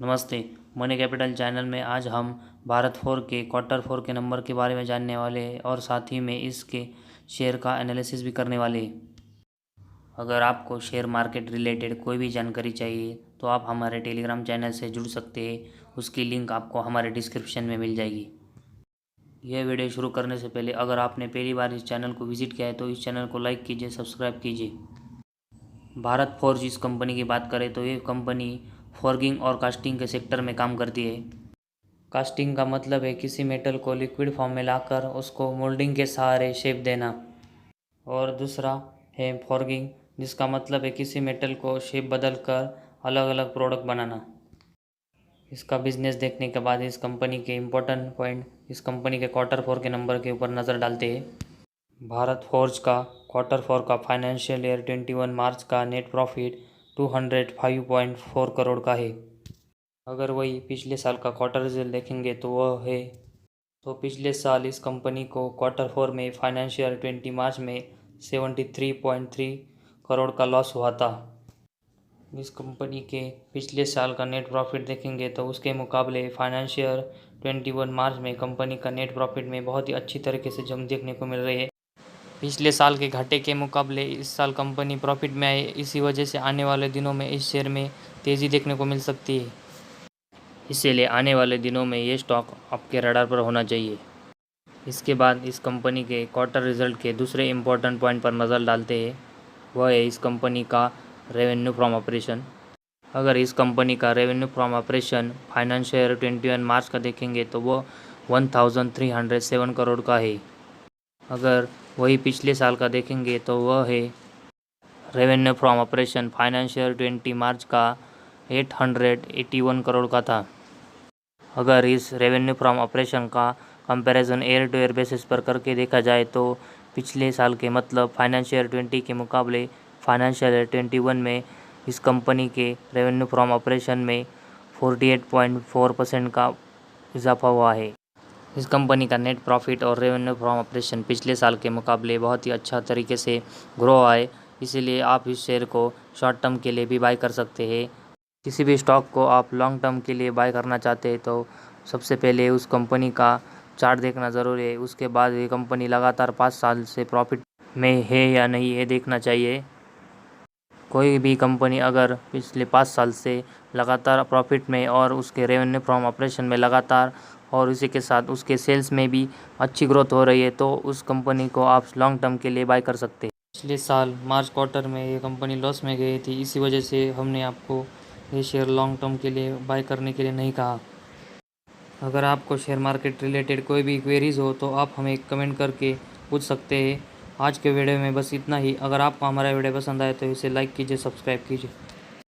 नमस्ते। Money capital channel में आज हम भारत फोर के क्वार्टर फोर के नंबर के बारे में जानने वाले हैं और साथ ही में इसके शेयर का एनालिसिस भी करने वाले हैं। अगर आपको शेयर मार्केट रिलेटेड कोई भी जानकारी चाहिए तो आप हमारे टेलीग्राम चैनल से जुड़ सकते हैं। उसकी लिंक आपको हमारे डिस्क्रिप्शन में मिल जाएगी। यह वीडियो शुरू करने से पहले अगर आपने पहली बार इस चैनल को विजिट किया है तो इस चैनल को लाइक कीजिए, सब्सक्राइब कीजिए। भारत फोर्ज इस कंपनी की बात करें तो ये कंपनी फॉर्गिंग और कास्टिंग के सेक्टर में काम करती है। कास्टिंग का मतलब है किसी मेटल को लिक्विड फॉर्म में लाकर उसको मोल्डिंग के सहारे शेप देना, और दूसरा है फॉर्गिंग, जिसका मतलब है किसी मेटल को शेप बदल कर अलग अलग प्रोडक्ट बनाना। इसका बिजनेस देखने के बाद इस कंपनी के इम्पोर्टेंट पॉइंट इस कंपनी के क्वार्टर फोर के नंबर के ऊपर नज़र डालते हैं। भारत फोर्ज का क्वार्टर फोर का फाइनेंशियल ईयर 21 मार्च का नेट प्रॉफिट 205.4 करोड़ का है। अगर वही पिछले साल का क्वार्टर रिजल्ट देखेंगे तो पिछले साल इस कंपनी को क्वार्टर फोर में फाइनेंशियल 20 मार्च में 73.3 करोड़ का लॉस हुआ था। इस कंपनी के पिछले साल का नेट प्रॉफिट देखेंगे तो उसके मुकाबले फाइनेंशियल 21 मार्च में कंपनी का नेट प्रॉफिट में बहुत ही अच्छी तरीके से जम देखने को मिल रही है। पिछले साल के घाटे के मुकाबले इस साल कंपनी प्रॉफिट में आई, इसी वजह से आने वाले दिनों में इस शेयर में तेज़ी देखने को मिल सकती है। इसीलिए आने वाले दिनों में ये स्टॉक आपके रडार पर होना चाहिए। इसके बाद इस कंपनी के क्वार्टर रिजल्ट के दूसरे इम्पोर्टेंट पॉइंट पर नज़र डालते हैं, वह है इस कंपनी का रेवेन्यू फ्रॉम ऑपरेशन। अगर इस कंपनी का रेवेन्यू फ्रॉम ऑपरेशन फाइनेंशियल 21 मार्च का देखेंगे तो वो 1307 करोड़ का है। अगर वही पिछले साल का देखेंगे तो वह है रेवेन्यू फ्रॉम ऑपरेशन फाइनेंशियल 20 मार्च का 881 करोड़ का था। अगर इस रेवेन्यू फ्रॉम ऑपरेशन का comparison year two year basis पर करके देखा जाए तो पिछले साल के मतलब फाइनेंशियल 20 के मुकाबले फाइनेंशियल 21 में इस कंपनी के रेवेन्यू फ्रॉम ऑपरेशन में 48.4% का इजाफा हुआ है। इस कंपनी का नेट प्रॉफिट और रेवेन्यू फ्रॉम ऑपरेशन पिछले साल के मुकाबले बहुत ही अच्छा तरीके से ग्रो आए, इसीलिए आप इस शेयर को शॉर्ट टर्म के लिए भी बाय कर सकते हैं। किसी भी स्टॉक को आप लॉन्ग टर्म के लिए बाय करना चाहते हैं तो सबसे पहले उस कंपनी का चार्ट देखना ज़रूरी है। उसके बाद ये कंपनी लगातार 5 साल से प्रॉफिट में है या नहीं ये देखना चाहिए। कोई भी कंपनी अगर पिछले 5 साल से लगातार प्रॉफिट में और उसके रेवेन्यू फ्रॉम ऑपरेशन में लगातार और इसी के साथ उसके सेल्स में भी अच्छी ग्रोथ हो रही है तो उस कंपनी को आप लॉन्ग टर्म के लिए बाय कर सकते हैं। पिछले साल मार्च क्वार्टर में ये कंपनी लॉस में गई थी, इसी वजह से हमने आपको ये शेयर लॉन्ग टर्म के लिए बाय करने के लिए नहीं कहा। अगर आपको शेयर मार्केट रिलेटेड कोई भी क्वेरीज़ हो तो आप हमें कमेंट करके पूछ सकते हैं। आज के वीडियो में बस इतना ही। अगर आपको हमारा वीडियो पसंद आए तो इसे लाइक कीजिए, सब्सक्राइब कीजिए।